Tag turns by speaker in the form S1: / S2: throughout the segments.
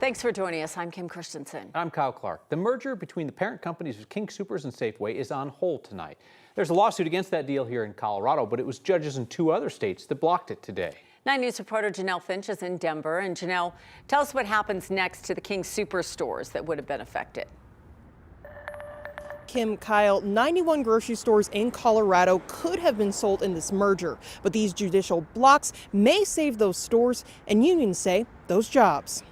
S1: Thanks for joining us. I'm Kim Christensen.
S2: I'm Kyle Clark. The merger between the parent companies of King Soopers and Safeway is on hold tonight. There's a lawsuit against that deal here in Colorado, but it was judges in 2 other states that blocked it today.
S1: 9 News reporter Janelle Finch is in Denver. And Janelle, tell us what happens next to the King Soopers stores that would have been affected.
S3: Kim, Kyle, 91 grocery stores in Colorado could have been sold in this merger, but these judicial blocks may save those stores, and unions say those jobs.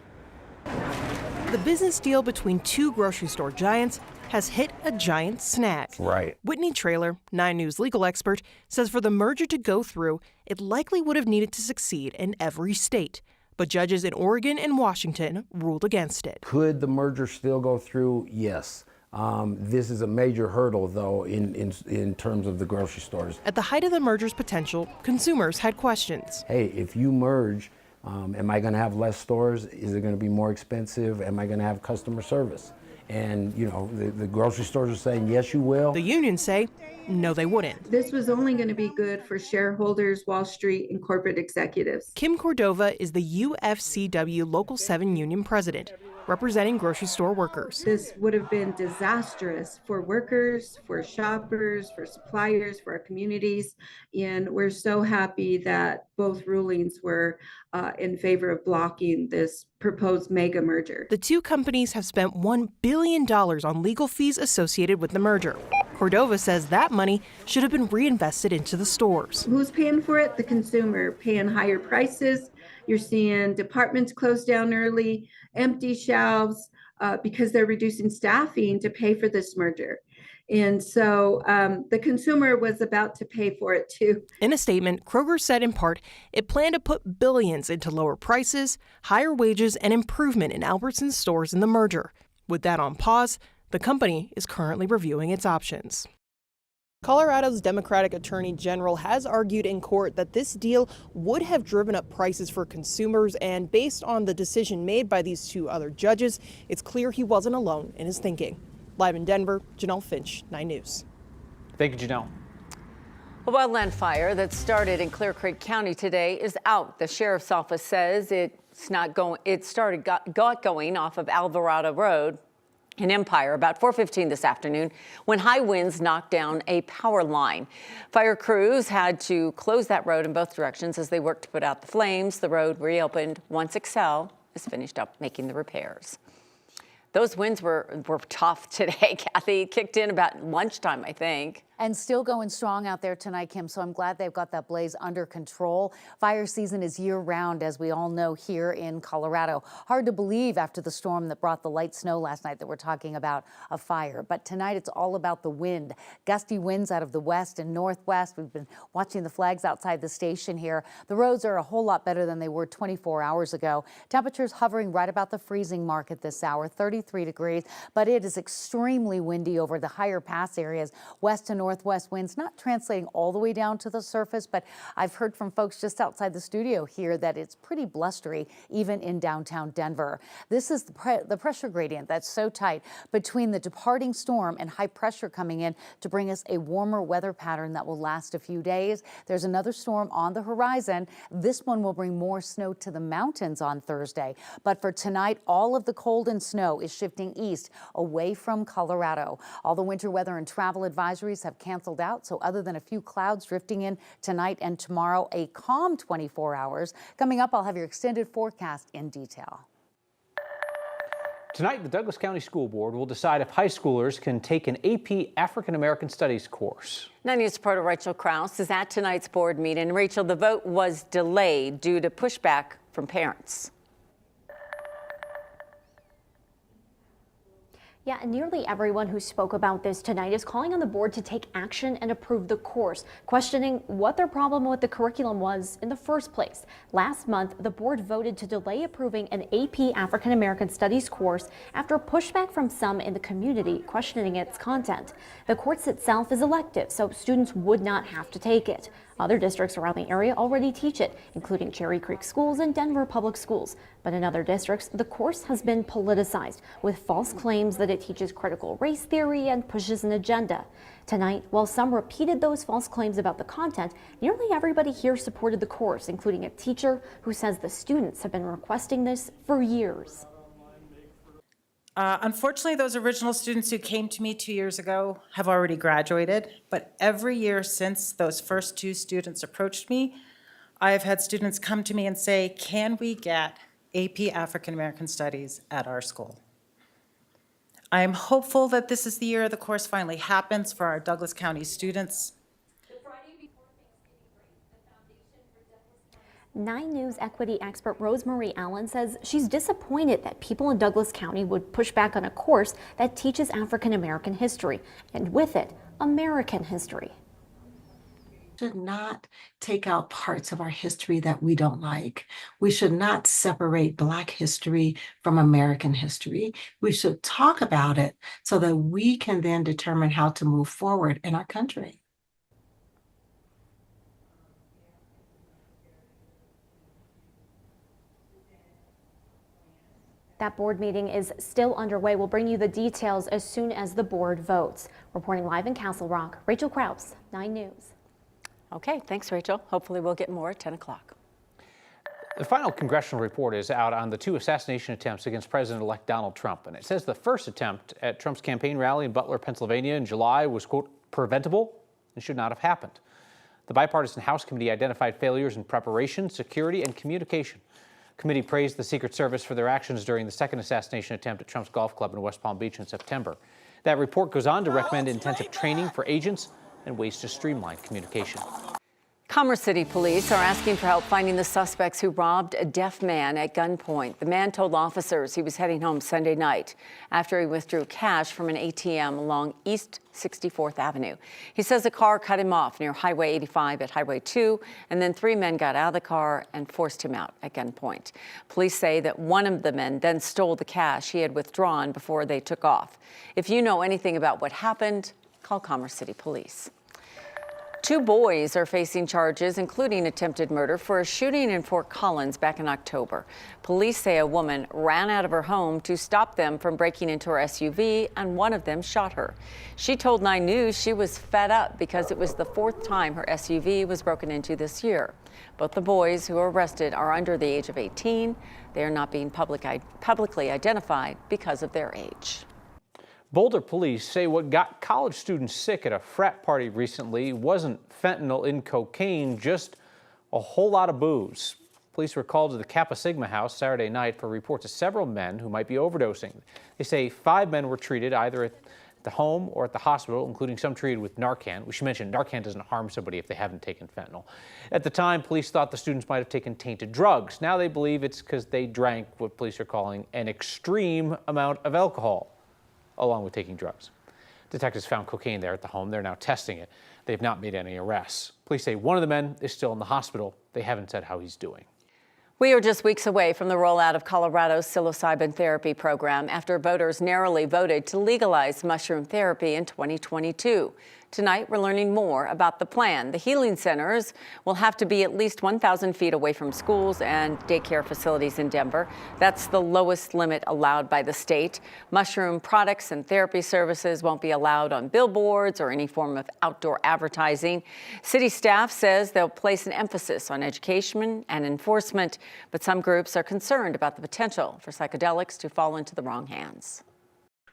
S3: The business deal between 2 grocery store giants has hit a giant snag.
S4: Right.
S3: Whitney Traylor, 9 News legal expert, says for the merger to go through, it likely would have needed to succeed in every state. But judges in Oregon and Washington ruled against it.
S4: Could the merger still go through? Yes. This is a major hurdle, though, in terms of the grocery stores.
S3: At the height of the merger's potential, consumers had questions.
S4: Hey, if you merge, am I going to have less stores? Is it going to be more expensive? Am I going to have customer service? And, you know, the grocery stores are saying, yes, you will.
S3: The unions say, no, they wouldn't.
S5: This was only going to be good for shareholders, Wall Street, and corporate executives.
S3: Kim Cordova is the UFCW Local 7 union president, representing grocery store workers.
S5: This would have been disastrous for workers, for shoppers, for suppliers, for our communities. And we're so happy that both rulings were in favor of blocking this proposed mega merger.
S3: The 2 companies have spent $1 billion on legal fees associated with the merger. Cordova says that money should have been reinvested into the stores.
S5: Who's paying for it? The consumer, paying higher prices. You're seeing departments close down early, empty shelves, because they're reducing staffing to pay for this merger. And so the consumer was about to pay for it too.
S3: In a statement, Kroger said in part it planned to put billions into lower prices, higher wages, and improvement in Albertsons stores in the merger. With that on pause, the company is currently reviewing its options. Colorado's Democratic Attorney General has argued in court that this deal would have driven up prices for consumers, and based on the decision made by these 2 other judges, it's clear he wasn't alone in his thinking. Live in Denver, Janelle Finch, 9 News.
S2: Thank you, Janelle.
S1: A wildland fire that started in Clear Creek County today is out. The sheriff's office says got going off of Alvarado Road in Empire about 4:15 this afternoon when high winds knocked down a power line. Fire crews had to close that road in both directions as they worked to put out the flames. The road reopened once Excel is finished up making the repairs. Those winds were tough today, Kathy. It kicked in about lunchtime, I think.
S6: And still going strong out there tonight, Kim, so I'm glad they've got that blaze under control. Fire season is year-round, as we all know, here in Colorado. Hard to believe after the storm that brought the light snow last night that we're talking about a fire. But tonight it's all about the wind. Gusty winds out of the west and northwest. We've been watching the flags outside the station here. The roads are a whole lot better than they were 24 hours ago. Temperatures hovering right about the freezing mark at this hour, 33 degrees. But it is extremely windy over the higher pass areas, west to northwest winds, not translating all the way down to the surface, but I've heard from folks just outside the studio here that it's pretty blustery even in downtown Denver. This is the pressure gradient that's so tight between the departing storm and high pressure coming in to bring us a warmer weather pattern that will last a few days. There's another storm on the horizon. This one will bring more snow to the mountains on Thursday. But for tonight, all of the cold and snow is shifting east away from Colorado. All the winter weather and travel advisories have canceled out, so other than a few clouds drifting in tonight and tomorrow, a calm 24 hours. Coming up, I'll have your extended forecast in detail.
S2: Tonight, the Douglas County School Board will decide if high schoolers can take an AP African American Studies course.
S1: 9 News reporter Rachel Krause is at tonight's board meeting. Rachel, the vote was delayed due to pushback from parents.
S7: Yeah, and nearly everyone who spoke about this tonight is calling on the board to take action and approve the course, questioning what their problem with the curriculum was in the first place. Last month, the board voted to delay approving an AP African American Studies course after pushback from some in the community questioning its content. The course itself is elective, so students would not have to take it. Other districts around the area already teach it, including Cherry Creek Schools and Denver Public Schools. But in other districts, the course has been politicized with false claims that it teaches critical race theory and pushes an agenda. Tonight, while some repeated those false claims about the content, nearly everybody here supported the course, including a teacher who says the students have been requesting this for years.
S8: Unfortunately, those original students who came to me 2 years ago have already graduated, but every year since those first 2 students approached me, I have had students come to me and say, can we get AP African American Studies at our school? I am hopeful that this is the year the course finally happens for our Douglas County students.
S7: 9 News equity expert Rosemarie Allen says she's disappointed that people in Douglas County would push back on a course that teaches African American history, and with it, American history.
S9: Should not take out parts of our history that we don't like. We should not separate Black history from American history. We should talk about it so that we can then determine how to move forward in our country.
S7: That board meeting is still underway. We'll bring you the details as soon as the board votes. Reporting live in Castle Rock, Rachel Krause, 9 News.
S1: Okay, thanks, Rachel. Hopefully we'll get more at 10 o'clock.
S2: The final congressional report is out on the 2 assassination attempts against President-elect Donald Trump. And it says the first attempt at Trump's campaign rally in Butler, Pennsylvania in July was, quote, preventable and should not have happened. The bipartisan House committee identified failures in preparation, security, and communication. The committee praised the Secret Service for their actions during the second assassination attempt at Trump's golf club in West Palm Beach in September. That report goes on to recommend intensive training for agents and ways to streamline communication.
S1: Commerce City police are asking for help finding the suspects who robbed a deaf man at gunpoint. The man told officers he was heading home Sunday night after he withdrew cash from an ATM along East 64th Avenue. He says a car cut him off near Highway 85 at Highway 2, and then 3 men got out of the car and forced him out at gunpoint. Police say that one of the men then stole the cash he had withdrawn before they took off. If you know anything about what happened, call Commerce City Police. 2 boys are facing charges, including attempted murder, for a shooting in Fort Collins back in October. Police say a woman ran out of her home to stop them from breaking into her SUV, and one of them shot her. She told 9 News she was fed up because it was the 4th time her SUV was broken into this year. Both the boys who were arrested are under the age of 18. They are not being publicly identified because of their age.
S2: Boulder police say what got college students sick at a frat party recently wasn't fentanyl in cocaine, just a whole lot of booze. Police were called to the Kappa Sigma house Saturday night for reports of several men who might be overdosing. They say 5 men were treated either at the home or at the hospital, including some treated with Narcan. We should mention Narcan doesn't harm somebody if they haven't taken fentanyl. At the time, police thought the students might have taken tainted drugs. Now they believe it's because they drank what police are calling an extreme amount of alcohol, along with taking drugs. Detectives found cocaine there at the home. They're now testing it. They've not made any arrests. Police say one of the men is still in the hospital. They haven't said how he's doing.
S1: We are just weeks away from the rollout of Colorado's psilocybin therapy program after voters narrowly voted to legalize mushroom therapy in 2022. Tonight, we're learning more about the plan. The healing centers will have to be at least 1,000 feet away from schools and daycare facilities in Denver. That's the lowest limit allowed by the state. Mushroom products and therapy services won't be allowed on billboards or any form of outdoor advertising. City staff says they'll place an emphasis on education and enforcement, but some groups are concerned about the potential for psychedelics to fall into the wrong hands.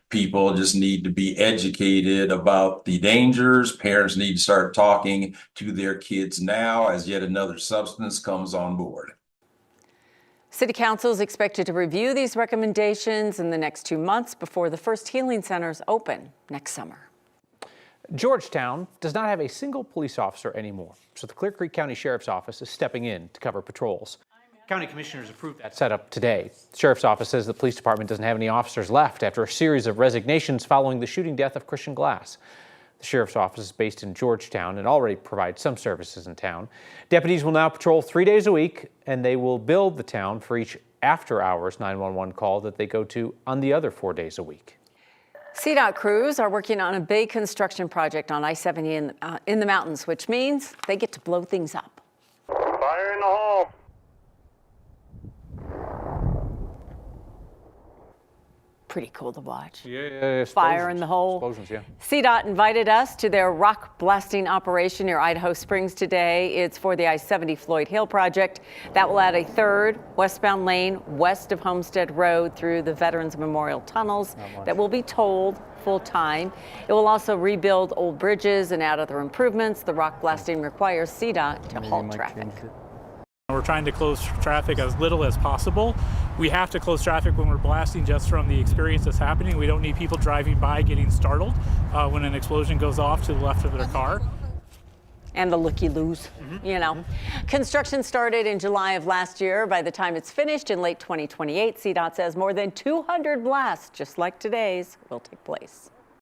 S10: People just need to be educated about the dangers. Parents need to start talking to their kids now as yet another substance comes on board.
S1: City Council is expected to review these recommendations in the next 2 months before the first healing centers open next summer.
S2: Georgetown does not have a single police officer anymore, so the Clear Creek County Sheriff's Office is stepping in to cover patrols. County commissioners approved that setup today. The Sheriff's Office says the police department doesn't have any officers left after a series of resignations following the shooting death of Christian Glass. The Sheriff's Office is based in Georgetown and already provides some services in town. Deputies will now patrol 3 days a week, and they will bill the town for each after-hours 911 call that they go to on the other 4 days a week.
S1: CDOT crews are working on a big construction project on I-70 in the mountains, which means they get to blow things up.
S11: Fire in the hole.
S1: pretty cool to watch.
S2: Yeah,
S1: Fire in the hole.
S2: Explosions, yeah.
S1: CDOT invited us to their rock blasting operation near Idaho Springs today. It's for the I-70 Floyd Hill project. That will add a third westbound lane west of Homestead Road through the Veterans Memorial tunnels that will be tolled full time. It will also rebuild old bridges and add other improvements. The rock blasting requires CDOT to halt traffic.
S12: We're trying to close traffic as little as possible. We have to close traffic when we're blasting just from the experience that's happening. We don't need people driving by getting startled when an explosion goes off to the left of their car.
S1: And the looky-loos, you know. Construction started in July of last year. By the time it's finished in late 2028, CDOT says more than 200 blasts, just like today's, will take place.